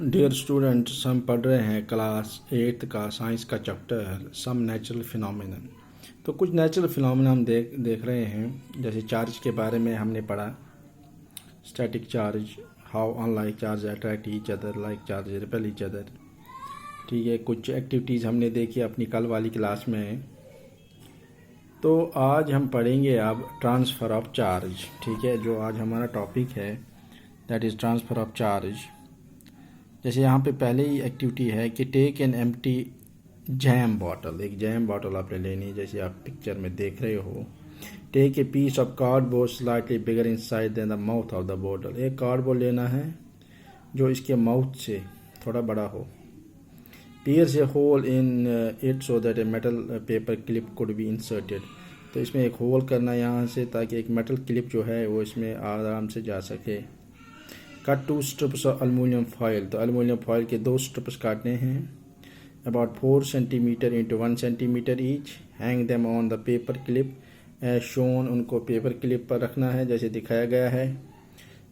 Dear students, हम पढ़ रहे हैं क्लास 8 का साइंस का चैप्टर सम नेचुरल फिनोमेनन। तो कुछ नेचुरल फिनोमेना हम देख रहे हैं। जैसे चार्ज के बारे में हमने पढ़ा, static charge, how unlike charge attract each other, like charge repel each other. ठीक है, कुछ एक्टिविटीज़ हमने देखी अपनी कल वाली क्लास में। तो आज हम पढ़ेंगे अब ट्रांसफ़र ऑफ चार्ज। ठीक है, जो आज हमारा टॉपिक है that is transfer of charge. जैसे यहाँ पे पहले ही एक्टिविटी है कि take an empty jam bottle. एक जैम बॉटल आपने लेनी है, जैसे आप पिक्चर में देख रहे हो। Take a piece of cardboard slightly bigger inside than the mouth of the bottle. एक कार्डबोर्ड लेना है जो इसके माउथ से थोड़ा बड़ा हो। Pierce a hole in it so that a metal paper clip could be inserted. तो इसमें एक होल करना है यहाँ से, ताकि एक मेटल क्लिप जो है वो इसमें आराम से जा सके। Cut 2 strips of aluminium foil. तो एल्युमिनियम फॉयल के 2 स्ट्रिप्स काटने हैं, about 4 centimetre into 1 centimetre each. Hang them on the paper clip as shown. उनको पेपर क्लिप पर रखना है जैसे दिखाया गया है।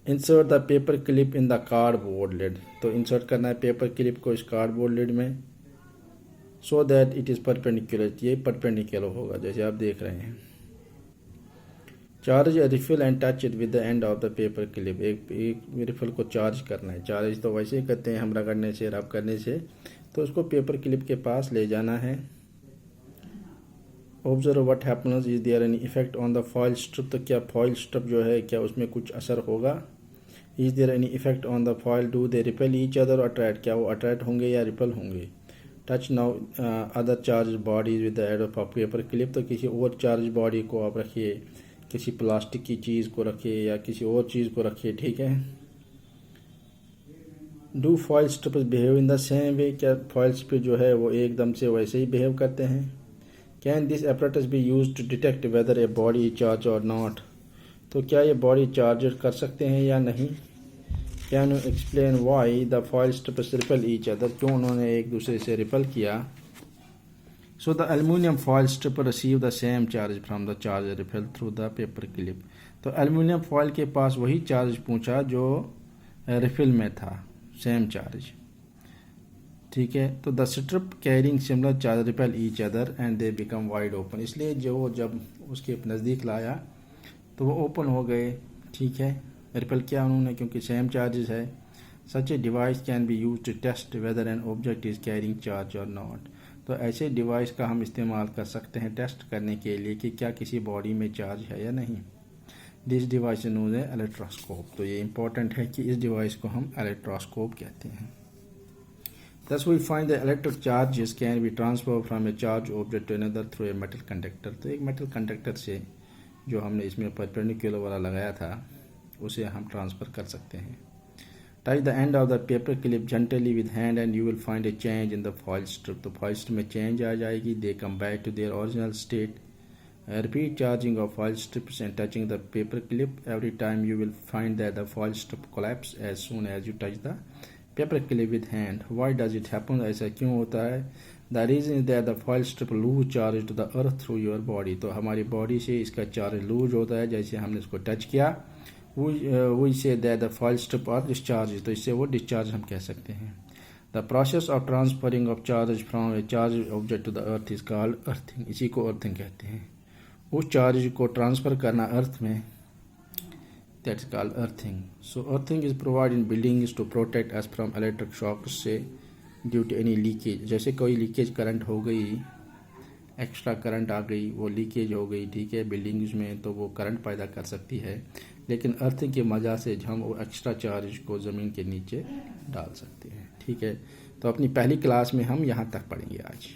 Insert the paper clip in the cardboard lid. तो इंसर्ट करना है पेपर क्लिप को इस कार्डबोर्ड लिड में, so that it is perpendicular. ये परपेंडिकुलर होगा जैसे आप देख रहे हैं। Charge refill and touch it with the end of the paper clip. एक रिफिल को चार्ज करना है। चार्ज तो वैसे ही करते हैं हम रगड़ने से, रब करने से। तो उसको पेपर क्लिप के पास ले जाना है। Observe what happens, is there any effect on the foil strip. तो क्या फॉइल स्ट्रिप जो है, क्या उसमें कुछ असर होगा। Is there any effect on the foil, do they repel each other or attract. क्या वो अट्रैक्ट होंगे या रिपेल होंगे। Touch now other charge bodies with the aid of paper clip. तो किसी और चार्ज बॉडी को आप रखिए, किसी प्लास्टिक की चीज़ को रखिए या किसी और चीज़ को रखिए। ठीक है। Do foil strips behave in the same way. क्या फॉइल स्ट्रिप जो है वो एकदम से वैसे ही बिहेव करते हैं। Can this apparatus be use to detect whether a body charge और नॉट। तो क्या ये बॉडी चार्ज कर सकते हैं या नहीं। Can you explain why the foil strips repel each other. क्यों उन्होंने एक दूसरे से रिपेल किया। So the aluminium foil strip receive the same charge from the charge repel through the paper clip. तो एल्युमिनियम फॉयल के पास वही चार्ज पहुंचा जो रिफिल में था, सेम चार्ज। ठीक है। तो the strip carrying similar charge repel each other and they become wide open. इसलिए जो जब उसके नज़दीक लाया तो वो ओपन हो गए। ठीक है, रिपेल किया उन्होंने क्योंकि सेम चार्जेस है। Such a device can be use to test whether an object is carrying charge और नॉट। तो ऐसे डिवाइस का हम इस्तेमाल कर सकते हैं टेस्ट करने के लिए कि क्या किसी बॉडी में चार्ज है या नहीं। दिस डिवाइस नोज है इलेक्ट्रोस्कोप। तो ये इंपॉर्टेंट है कि इस डिवाइस को हम इलेक्ट्रोस्कोप कहते हैं। Thus we find the electric charges can be transferred from a charged object to another through a metal conductor। तो एक मेटल कंडक्टर से, जो हमने इसमें परपेंडिकुलर वाला लगाया था, उसे हम ट्रांसफ़र कर सकते हैं। Touch the end of the paper clip gently with hand and you will find a change in the foil strip। तो foil strip में change आ जाएगी। They come back to their original state। Repeat charging of foil strips and touching the paper clip. Every time you will find that the foil strip collapse as soon as you touch the paper clip with hand। Why does it happen? ऐसा क्यों होता है। The reason is that the foil strip lose charge to the earth through your body। तो हमारी body से इसका charge loose होता है। जैसे हमने इसको टच किया, we say that the foil strip are discharged। तो इससे वो डिस्चार्ज हम कह सकते हैं। The process of transferring of charge from a charged object to the earth is called earthing। इसी को earthing कहते हैं। उस चार्ज को ट्रांसफ़र करना अर्थ में, that's called earthing। So earthing is provided in buildings to protect us from electric shocks से due to any leakage। जैसे कोई लीकेज करंट हो गई, एक्स्ट्रा करंट आ गई, वो लीकेज हो गई, ठीक है, बिल्डिंग्स में, तो वो करंट पैदा कर सकती है। लेकिन अर्थिंग की वजह से हम वो एक्स्ट्रा चार्ज को ज़मीन के नीचे डाल सकते हैं। ठीक है। तो अपनी पहली क्लास में हम यहाँ तक पढ़ेंगे आज।